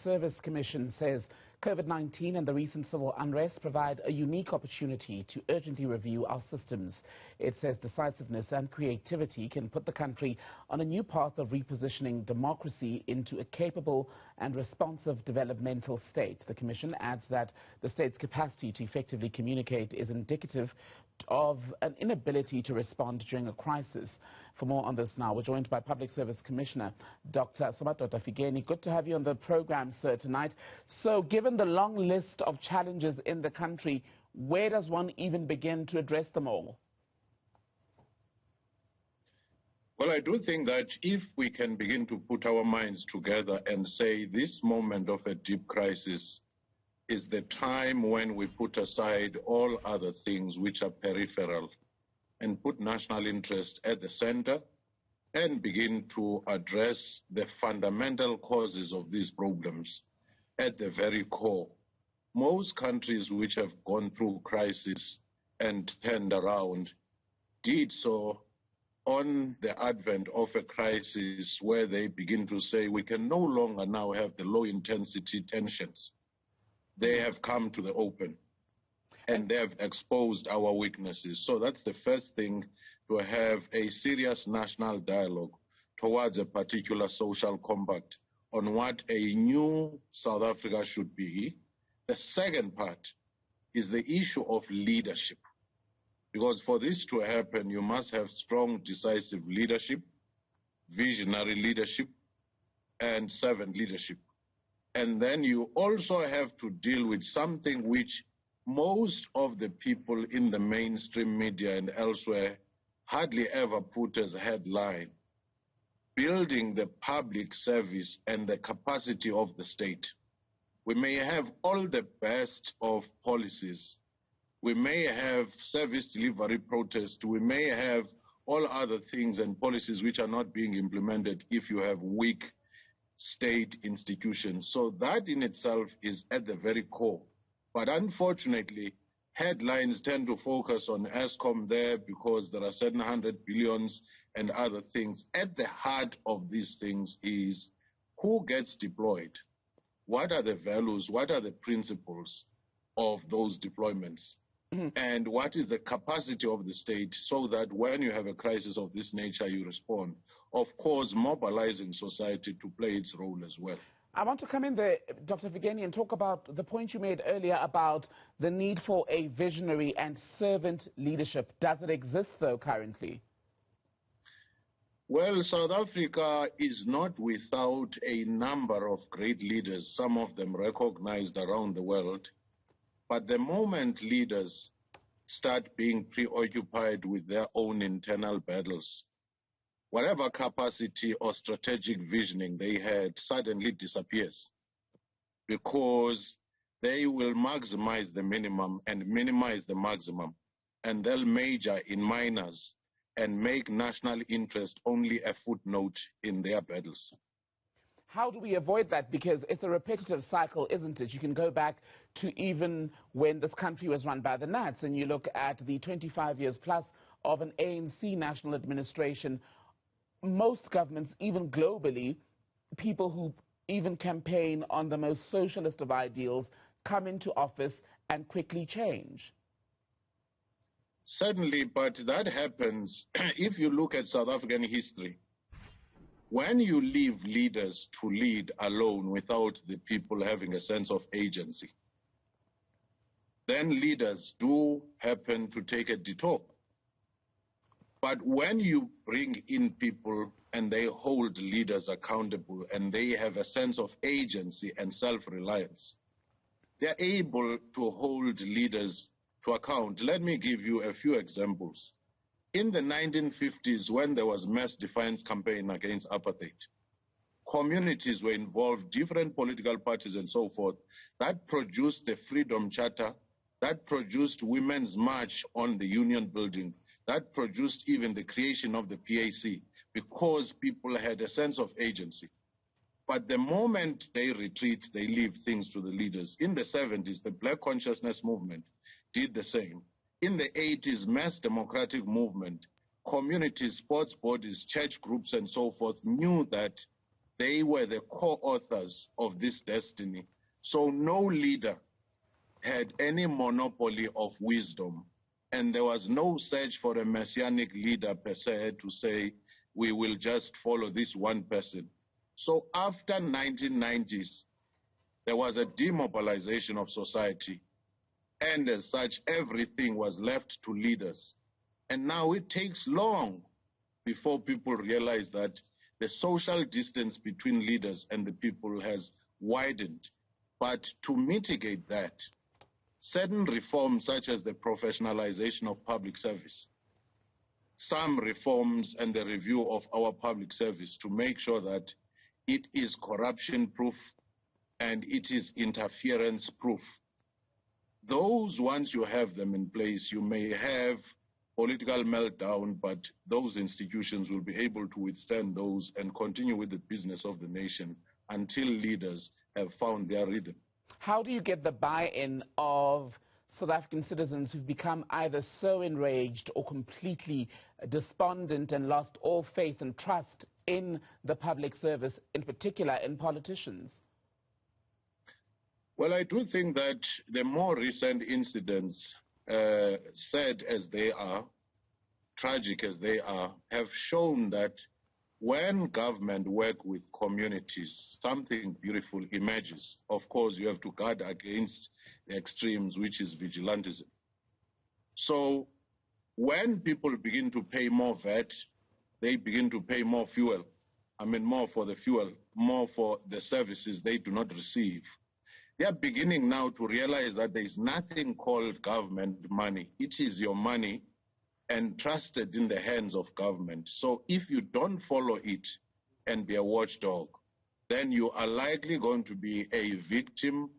Service Commission says COVID-19 and the recent civil unrest provide a unique opportunity to urgently review our systems. It says decisiveness and creativity can put the country on a new path of repositioning democracy into a capable and responsive developmental state. The Commission adds that the state's capacity to effectively communicate is indicative of an inability to respond during a crisis. For more on this now, we're joined by Public Service Commissioner Dr Somadoda Fikeni. Good to have you on the program, sir, tonight. So given the long list of challenges in the country, where does one even begin to address them all? Well, I do think that if we can begin to put our minds together and say this moment of a deep crisis is the time when we put aside all other things which are peripheral and put national interest at the center and begin to address the fundamental causes of these problems at the very core. Most countries which have gone through crisis and turned around did so on the advent of a crisis where they begin to say we can no longer now have the low-intensity tensions. They have come to the open and they have exposed our weaknesses. So that's the first thing, to have a serious national dialogue towards a particular social compact on what a new South Africa should be. The second part is the issue of leadership. Because for this to happen, you must have strong, decisive leadership, visionary leadership, and servant leadership. And then you also have to deal with something which most of the people in the mainstream media and elsewhere hardly ever put as a headline: building the public service and the capacity of the state. We may have all the best of policies. We may have service delivery protests. We may have all other things and policies which are not being implemented if you have weak state institutions. So that in itself is at the very core. But unfortunately, headlines tend to focus on Eskom there because there are certain 100 billions and other things. At the heart of these things is who gets deployed, what are the values, what are the principles of those deployments, and what is the capacity of the state so that when you have a crisis of this nature, you respond. Of course, mobilizing society to play its role as well. I want to come in there, Dr. Fikeni, and talk about the point you made earlier about the need for a visionary and servant leadership. Does it exist, though, currently? Well, South Africa is not without a number of great leaders, some of them recognized around the world. But the moment leaders start being preoccupied with their own internal battles, whatever capacity or strategic visioning they had suddenly disappears, because they will maximize the minimum and minimize the maximum, and they'll major in minors and make national interest only a footnote in their battles. How do we avoid that? Because it's a repetitive cycle, isn't it? You can go back to even when this country was run by the Nats, and you look at the 25 years plus of an ANC national administration. Most governments, even globally, people who even campaign on the most socialist of ideals come into office and quickly change. Certainly, but that happens if you look at South African history. When you leave leaders to lead alone without the people having a sense of agency, then leaders do happen to take a detour. But when you bring in people and they hold leaders accountable and they have a sense of agency and self-reliance, they're able to hold leaders to account. Let me give you a few examples. In the 1950s, when there was mass defiance campaign against apartheid, communities were involved, different political parties and so forth. That produced the Freedom Charter, that produced Women's March on the Union Building, that produced even the creation of the PAC, because people had a sense of agency. But the moment they retreat, they leave things to the leaders. In the 70s, the Black Consciousness Movement did the same. In the 80s, mass democratic movement, communities, sports bodies, church groups, and so forth knew that They were the co-authors of this destiny. So no leader had any monopoly of wisdom, and there was no search for a messianic leader per se to say, we will just follow this one person. So after 1990s, there was a demobilization of society, and as such, everything was left to leaders. And now it takes long before people realize that the social distance between leaders and the people has widened. But to mitigate that, certain reforms such as the professionalization of public service, some reforms and the review of our public service to make sure that it is corruption-proof and it is interference-proof. Those, once you have them in place, you may have political meltdown, but those institutions will be able to withstand those and continue with the business of the nation until leaders have found their rhythm. How do you get the buy-in of South African citizens who've become either so enraged or completely despondent and lost all faith and trust in the public service, in particular in politicians? Well, I do think that the more recent incidents, sad as they are, tragic as they are, have shown that when government work with communities, something beautiful emerges. Of course, you have to guard against the extremes, which is vigilantism. So when people begin to pay more VAT, they begin to pay more fuel. I mean, more for the fuel, more for the services they do not receive. They are beginning now to realize that there is nothing called government money. It is your money entrusted in the hands of government. So if you don't follow it and be a watchdog, then you are likely going to be a victim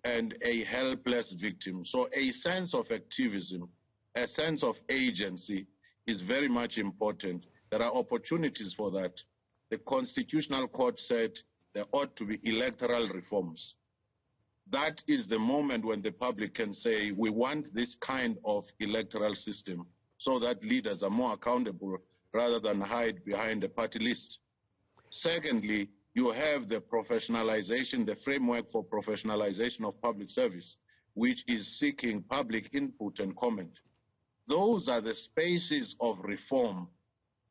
and a helpless victim. So a sense of activism, a sense of agency is very much important. There are opportunities for that. The Constitutional Court said there ought to be electoral reforms. That is the moment when the public can say, we want this kind of electoral system so that leaders are more accountable rather than hide behind a party list. Secondly, you have the professionalization, the framework for professionalization of public service, which is seeking public input and comment. Those are the spaces of reform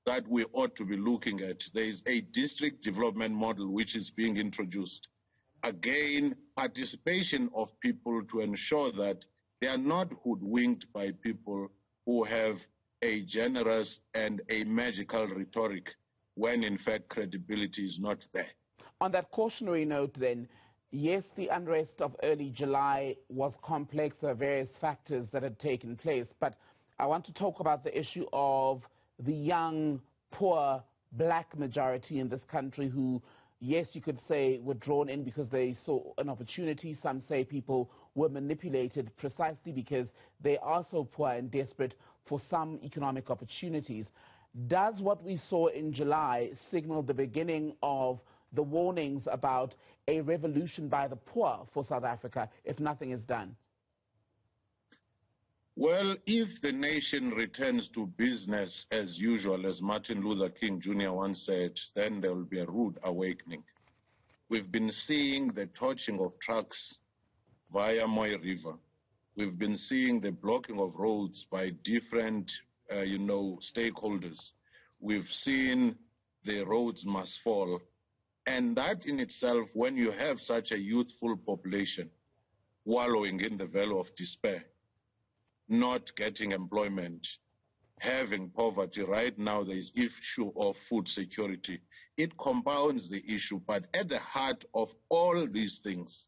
that we ought to be looking at. There is a district development model which is being introduced. Again, participation of people to ensure that they are not hoodwinked by people who have a generous and a magical rhetoric when in fact credibility is not there. On that cautionary note then, yes, the unrest of early July was complex. There are various factors that had taken place, but I want to talk about the issue of the young, poor, black majority in this country who, yes, you could say were drawn in because they saw an opportunity. Some say people were manipulated precisely because they are so poor and desperate for some economic opportunities. Does what we saw in July signal the beginning of the warnings about a revolution by the poor for South Africa if nothing is done? Well, if the nation returns to business as usual, as Martin Luther King Jr. once said, then there will be a rude awakening. We've been seeing the torching of trucks via Moy River. We've been seeing the blocking of roads by different, stakeholders. We've seen the roads must fall. And that in itself, when you have such a youthful population wallowing in the valley of despair, not getting employment, having poverty, right now there is issue of food security. It compounds the issue, but at the heart of all these things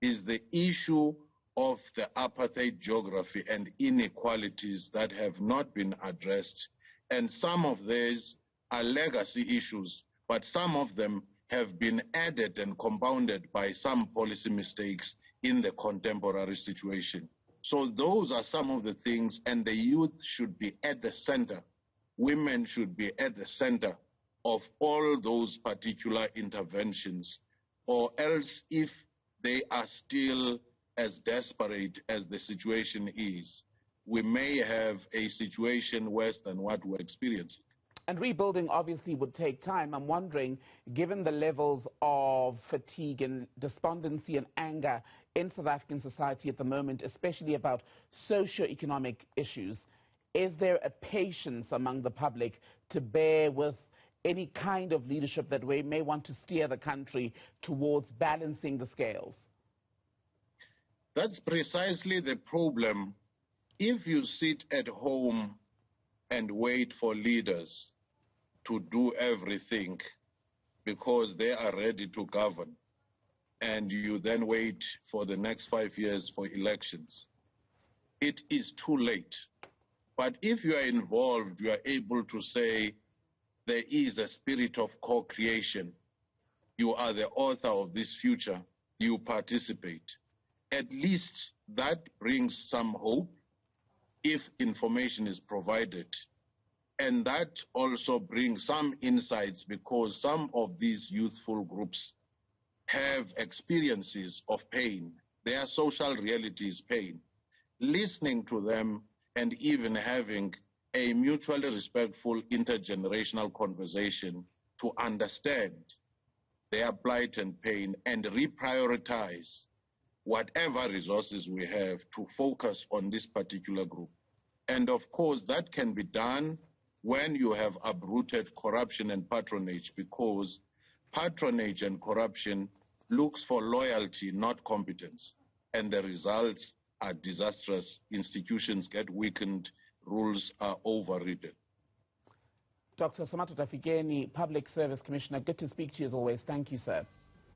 is the issue of the apartheid geography and inequalities that have not been addressed. And some of these are legacy issues, but some of them have been added and compounded by some policy mistakes in the contemporary situation. So those are some of the things, and the youth should be at the center. Women should be at the center of all those particular interventions, or else if they are still as desperate as the situation is, we may have a situation worse than what we're experiencing. And rebuilding obviously would take time. I'm wondering, given the levels of fatigue and despondency and anger in South African society at the moment, especially about socio-economic issues, is there a patience among the public to bear with any kind of leadership that we may want to steer the country towards balancing the scales? That's precisely the problem. If you sit at home and wait for leaders to do everything because they are ready to govern, and you then wait for the next 5 years for elections, it is too late. But if you are involved, you are able to say there is a spirit of co-creation. You are the author of this future. You participate. At least that brings some hope if information is provided. And that also brings some insights, because some of these youthful groups have experiences of pain. Their social reality is pain. Listening to them and even having a mutually respectful intergenerational conversation to understand their plight and pain and reprioritize whatever resources we have to focus on this particular group. And of course, that can be done when you have uprooted corruption and patronage, because patronage and corruption looks for loyalty, not competence. And the results are disastrous. Institutions get weakened, rules are overridden. Dr. Somadoda Fikeni, Public Service Commissioner, good to speak to you as always. Thank you, sir.